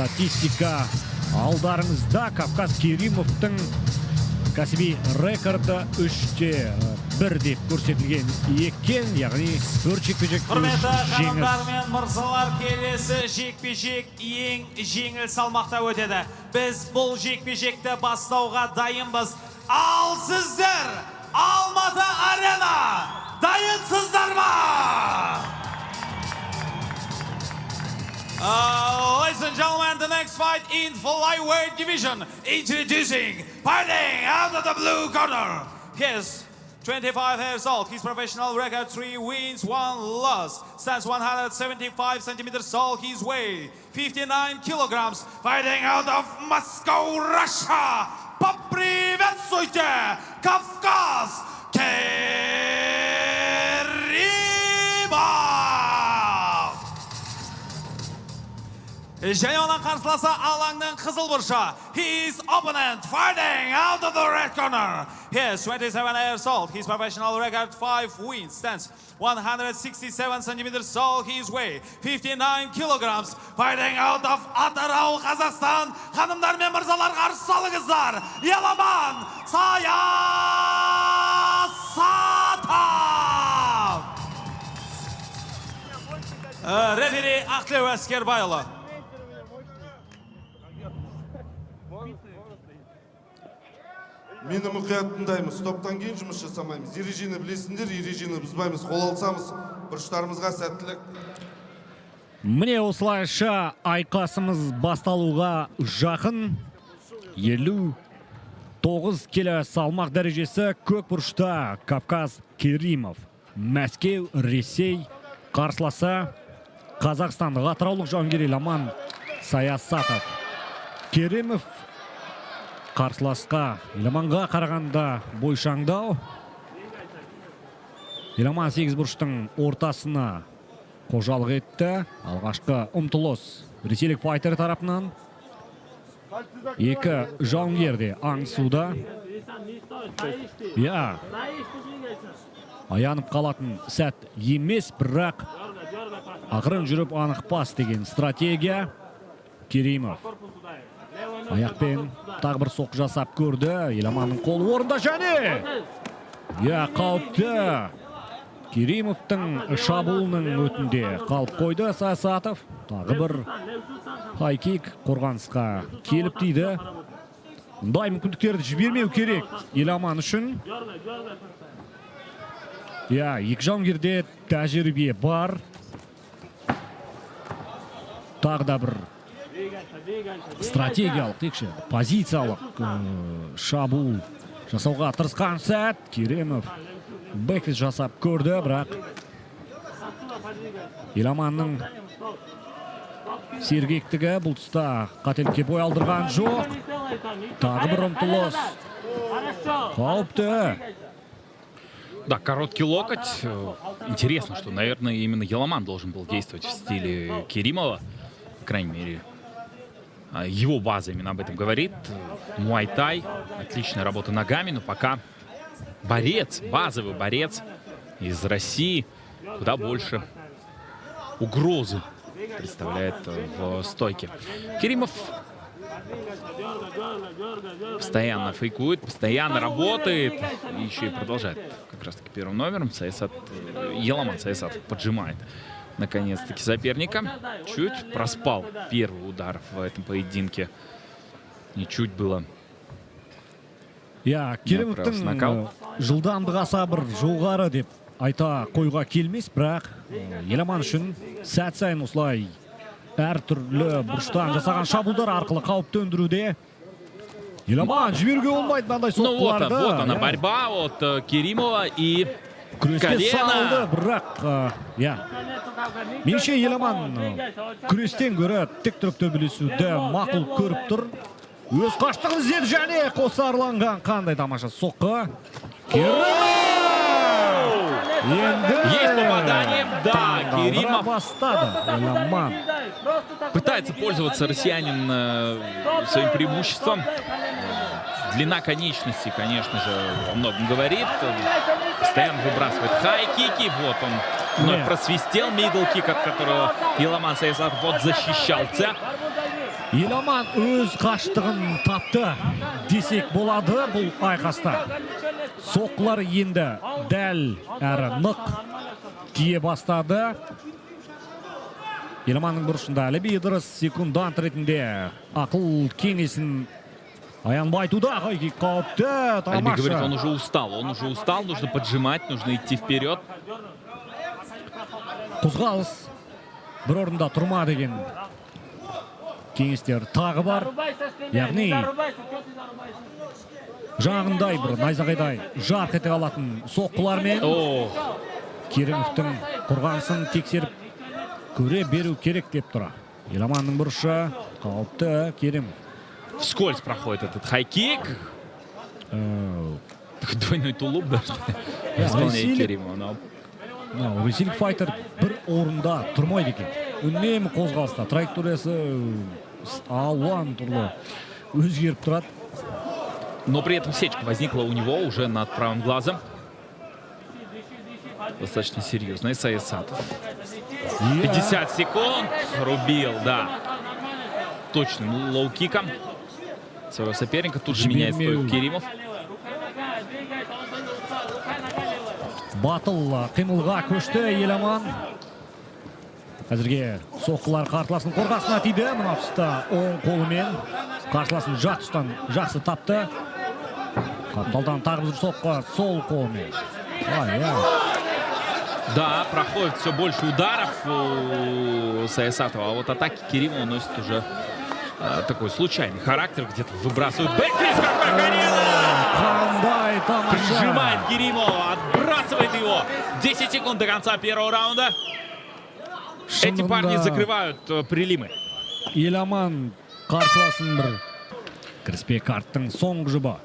статистика алдарыңызда. Кавказ Керимовтың кәсіби рекорды 3-1 деп көрсетілген екен, яғни 4 жекпе-жек Құрметті жеңіс. ханымдар мен мырзалар, келесі жекпе-жек ең жеңіл салмақта өтеді. Біз бұл жекпе-жекті бастауға дайынбыз. Ал сіздер Алматы арена дайынсыздар ма? Ladies and gentlemen, the next fight in flyweight division, introducing, fighting out of the blue corner. He's 25 years old. His professional record: 3 wins, 1 loss. Stands 175 centimeters tall. His weight 59 kilograms. Fighting out of Moscow, Russia. Поприветствуйте, Кавказ Керимов! Және оның қарсыласы алаңның қызыл бұрышы. His opponent fighting out of the red corner. He is 27 years old. His professional record: 5 wins. Stands 167 centimeters tall. His weight 59 kilograms. Fighting out of Атырау, Қазақстан. Ханымдар мен мырзалар, қарсы алыңыздар. Еламан Саясатов. Рефери Ақтілеу Әскербайұлы. Мені мұқият тыңдаймыз, топтан кейін жұмыс жасамаймыз. Ережені білесіңдер, ережені бұзбаймыз, қол алсамыз, бұрыштарымызға сәттілік. Міне осылайша айқасымыз басталуға жақын. 59 келі салмақ дәрежесі көк бұрышта Кавказ Керимов. Мәскеу, Ресей, қарсыласы Қазақстандық атыраулық жауынгер Еламан Саясатов. Керимов қарсыласқа Еламанға қарағанда бойшаңдау. Еламан 8 бұрыштың ортасына қожалық етті. Алғашқы ұмтылыс ресейлік файтер тарапынан. Екі жауынгер де аңсуда. Аянып қалатын сәт емес, бірақ ақырын жүріп анықпас деген стратегия. Керимов аяқпен тағы бір соқ жасап көрді. Еламанның қолы орында және қауіпті. Керимовтың шабуылының өтінде қалып қойды Саясатов. Тағы бір хайкик қорғанысқа келіп тиді. Мұндай мүмкіндіктерді жібермеу керек Еламан үшін. Екі жауынгерде тәжірибе бар. Тағы да бір стратегиялық, позициялық шабуыл жасауға тырысқан сәт. Керимов бэкфист жасап көрді, бірақ Еламанның сергектігі бұл тұста қателікке бой алдырған жоқ. Тағы бір ұмтылыс. Қауіпті. Да, короткий локоть. Интересно, что, наверное, именно Еламан должен был действовать в стиле Керимова. По крайней мере, его база именно об этом говорит. Муай-тай, отличная работа ногами, но пока борец, базовый борец из России куда больше угрозы представляет в стойке. Керимов постоянно фейкует, постоянно работает и еще и продолжает как раз таки первым номером. Еламан Саясатов поджимает наконец-таки соперника. Чуть проспал первый удар в этом поединке. И чуть было. Керимовтың жылдамдығы аса бір жоғары деп айта қойға келмес, бірақ Еламан үшін сәт сайын осылай әртүрлі бұрыштан жасаған шабуылдар арқылы қауіп төндіруде. Еламан жіберуге болмайды мынандай соққыларды. Ну вот она борьба от Керимова и күреске салды, бірақ менше Еламан күрестен көрі тік тұрып төбелесуді мақұл көріп тұр. Өз қаштығын іздеді және қосарланған қандай тамаша соққы. Есть попадание, да, Керимов пытается пользоваться россиянин своим преимуществом. Длина конечности, конечно же, о многом говорит. Постоянно выбрасывает хай-кики. Вот он вновь просвистел мидл-кик, от которого Еламан Саясатов вот защищался. Еламан өз қаштығын тапты десек болады бұл айқаста. Соққылар енді дәл әрі нық тие бастады. Еламанның бұрышында Әліби Идырыс секундант ретінде ақыл кеңесін аянбай айтуда. Қауіпті, Альби говорит, тамаша. он уже устал, нужно поджимать, нужно идти вперед. Қозғалыс бір орында тұрма деген кеңестер тағы бар. Яғни жағындай бір найзағайдай жарқ ете қалатын соққылармен О, Керімовтің қорғанысын тексеріп көре беру керек деп тұра. Еламанның бұрышы қауіпті. Керімов. вскользь проходит этот хай-кик. Двойной тулуп даже. В исполнении Василий- Керимова. но Ресейлік файтер бір орында тұрмайды екен. Үнемі қозғалыста траекториясы алуан түрлі өзгеріп тұрады. Но при этом сечка возникла у него уже над правым глазом. Достаточно серьезная. Саисатов. 50 секунд. Рубил, да. Точным лоу-киком своего соперника. Тут же меняет стойку Керимов. Батыл қимылға көшті Еламан. Әзірге соққылар қарсыласының қорғасына тиді. Мына тұста оң қолымен қарсыласын жақ тұстан жақсы тапты. Қапталдан тағы бір соққы сол қолымен. Да, проходит все больше ударов у Саисатова. А вот атаки Керимова носят уже такой случайный характер. Где-то выбрасывают. Бэкфист какой Қандай тамаша. Прижимает Керимова, отбрасывает его. 10 секунд до конца первого раунда. Эти парни закрывают прилимы. Еламан қарсыласын бір кіріспе карттың соңғы жұбы.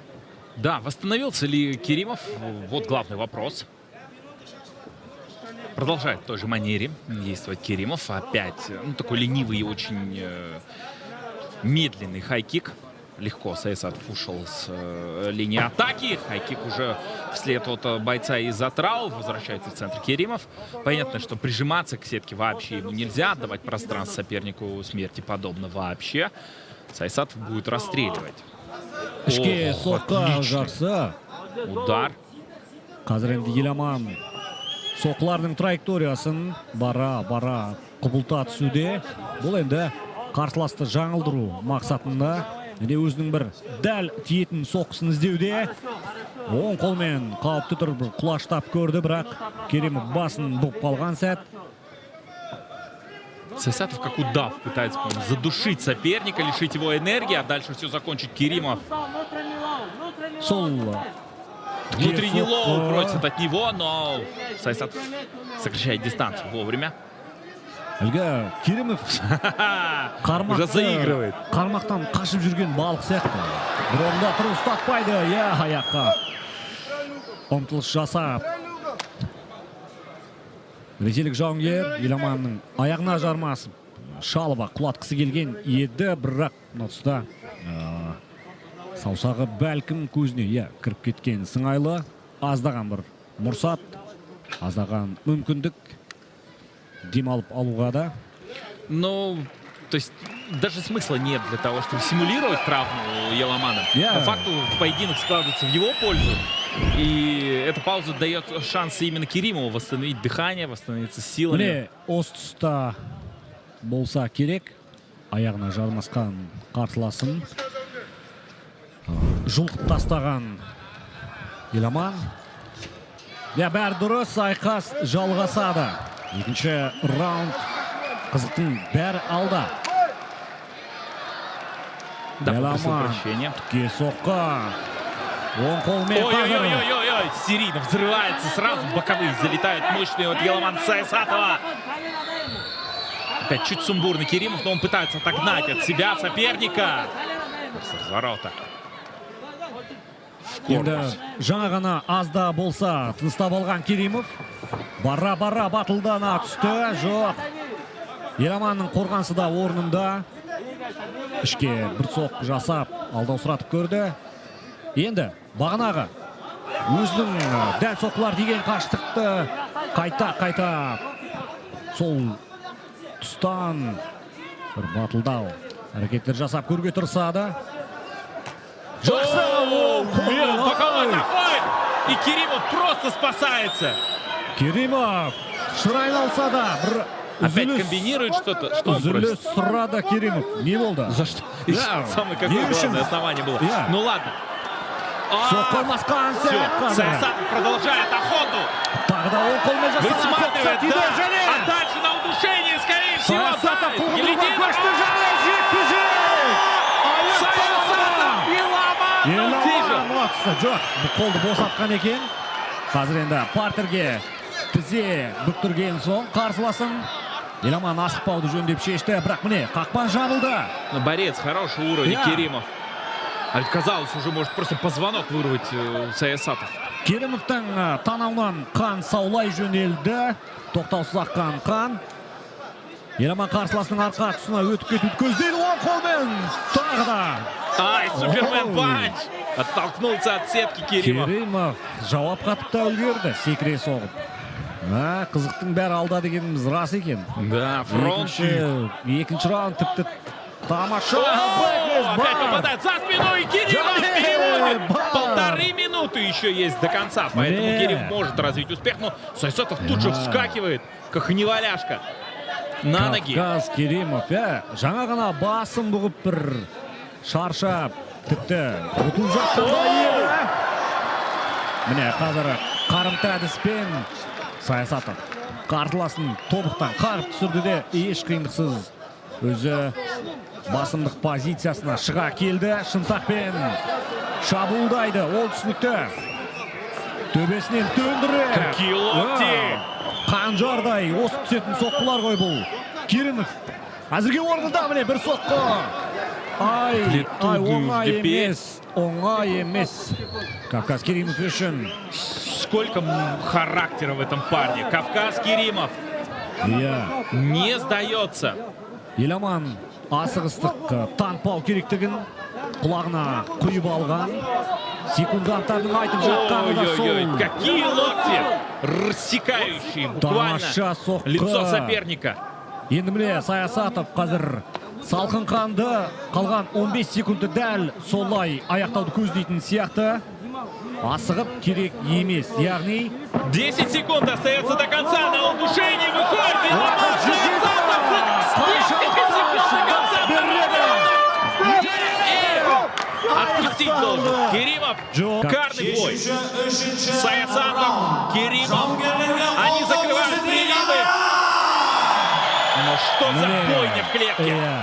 Да, восстановился ли Керимов? Вот главный вопрос. Продолжает в той же манере действовать Керимов. Опять такой ленивый и очень медленный хай-кик. Легко Саисатов ушел с линии атаки. Хай-кик уже вслед от бойца из-за трау. Возвращается в центр Керимов. Понятно, что прижиматься к сетке вообще ему нельзя. Отдавать пространство сопернику смерти подобно вообще. Саисатов будет расстреливать. Ішке Ох, соққа отлично. жақсы. Удар. Қазір енді Еламан соққылардың траекториясын бара құбылта түсуде. Бұл енді қарсыласты жаңылдыру мақсатында. Енді өзінің бір дәл тиетін соққысын іздеуде. Оң қолмен қауіпті тұрып бір құлаштап көрді, бірақ Керимов басын бұғып қалған сәт. Саисатов как удав пытается задушить соперника, лишить его энергии, а дальше все закончить Керимов. Сол Внутренний лоу соққы. просит от него, но Саисатов сокращает дистанцию вовремя. Әлгі Керимов Уже заигрывает. Қармақтан қашып жүрген балық сияқты. Бір орында тұру ұстатпайды. Аяққа ұмтылыс жасап. Ресейлік жауынгер Еламанның аяғына жармасып шалыба құлатқысы келген еді, бірақ тұста саусағы бәлкім көзіне кіріп кеткен сыңайлы. Аздаған бір мұрсат, аздаған мүмкіндік демалып алуға да. Ну, то есть даже смысла нет для того, чтобы симулировать травму Еламана. По факту поединок складывается в его пользу. И эта пауза дает шанс именно Керимову восстановить дыхание, восстановиться силами. Міне, осы тұста болса керек. Аяғына жармасқан қарсыласын жұлқып тастаған Еламан. Бәрі дұрыс, айқас жалғасады. Екінші раунд қызықтың бәрі алда. Да, попросил Еламан прощения. тіке соққа. Оң қолмен қазір. Ой-ой-ой, серийно взрывается сразу, боковые залетают мощные от Еламана Саисатова. Опять чуть сумбурный Керимов, но он пытается отогнать от себя соперника. С разворота. Енді жаңа ғана азда болса тыныстап алған Керимов. Бара батылдана түсті. Жоқ. Еламанның қорғанысы да орнында. Ішке бір соқ жасап, алдау сұратып көрді. Енді бағанағы өзінің дәл соққылар деген қаштықты қайта сол тұстан бір батылдау Әрекеттер жасап көрге тырысады. Жақсы! Боковой заход! И Керимов просто спасается. Керимов шырайын алса да бір Опять комбинирует что-то. Что он үзіліс просит? сұрады Керимов. Не болды? За что? Да. Самое какое Не үшін? главное основание было. Да. Ну ладно. Соққылмасқан Все, сәт қазір. Саясатов продолжает охоту. Тағы да ол қолмен жасаған Высматривает, соққы да. және А дальше на удушение, скорее всего, Саясатов давит. қуғынға Елизаров. көшті және жекпе-жек. Саясатов, Еламан. Тиже. Жоқ, бұл қолды босатқан екен. Қазір енді партерге тізе бүктірген соң қарсыласын Еламан асықпауды жөндеп шешті. Бірақ міне, қақпан жабылды. Борец, хороший уровень, Да. Керимов. А ведь казалось, уже может просто позвонок вырвать Саясатов. Керимовтың танауынан қан саулай жөнелді. Тоқтаусыз аққан қан. Еламан қарсыласының арқа тұсына өтіп кетуді көздейді. Оң қолмен тағы да. Ай, супермен Ой. панч! Оттолкнулся от сетки Керимов. Керимов жауап қатып та үлгерді, секіре соғып. Қызықтың бәрі алда дегеніміз рас екен. Да, фронт. Екінші раунд тіпті тамаша. Опять попадает за спину, и Керимов Джонни! переводит. Бар! 1,5 минуты еще есть до конца, поэтому Не. Керимов может развить успех, но Саясатов тут же Да. вскакивает, как неваляшка, на ноги. Кавказ Керимов, жаңа ғана басын бұғып бір шаршап, тіпті ұтыл жақтанда еді. Міне қазір қарымта әдіспен Саясатов қарсыласын тобықтан қарып түсірді де еш қиындықсыз өзі басымдық позициясына шыға келді. Шынтақпен шабуылдайды. Ол түсінікті. Төбесінен төндіріп. Какие локти! Қанжардай осып түсетін соққылар ғой бұл. Керимов әзірге орнында міне бір соққы. Ай, оңай теперь. емес. Оңай емес. Кавказ Керимов үшін. Сколько характера в этом парне. Кавказ Керимов Иә. не сдается. Еламан асығыстық танпау керектігін құлағына құйып алған. Секунданттардың айтып жатқаны да Ой-ой-ой, сол. какие локти! Рассекающие буквально Тамаша соққы. лицо соперника. Енді міне Саясатов қазір салқын қанды қалған 15 секунды дәл солай аяқтауды көздейтін сияқты. Асығып керек емес. Яғни 10 секунд остается до конца. На удушение выходит. Еламан Саясатов. 10 секунд до конца. Отпустить должен. Керимов. Жоқ. Карный бой. Үшінші Саясатов, Керимов. Жауынгерлерге Они қол закрывают көрсетілген. приливы. Но что за бойня в клетке? Иә.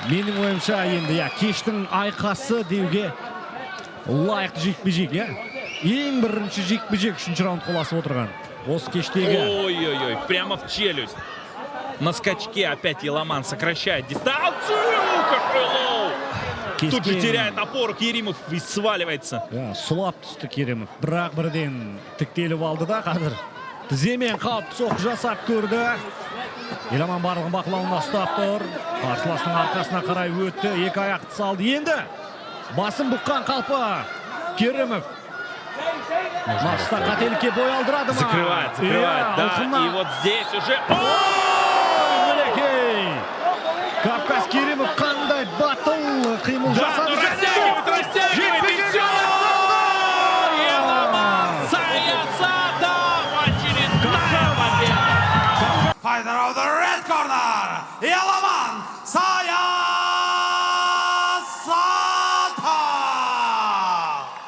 Менің ойымша енді кештің айқасы деуге лайықты жекпе-жек, ең бірінші жекпе-жек үшінші раунд қоласып отырған. Осы кештегі. Ой-ой-ой, прямо в челюсть. На скачке опять Еламан сокращает дистанцию. Какой лоу! Тут же теряет опору Керимов и сваливается. Сұлап түсті Керимов. Бірақ бірден тіктеліп алды да қазір. Тіземен қалып соқ жасап көрді. Еламан барлығын бақылауында ұстап тұр. Қарсыласының арқасына қарай өтті. Екі аяқты салды. Енді басын бұққан қалпы Керимов. Матчта қателікке бой алдырады ма? Закрывает. Да, и вот здесь уже... Мінекей! Кавказ Керимов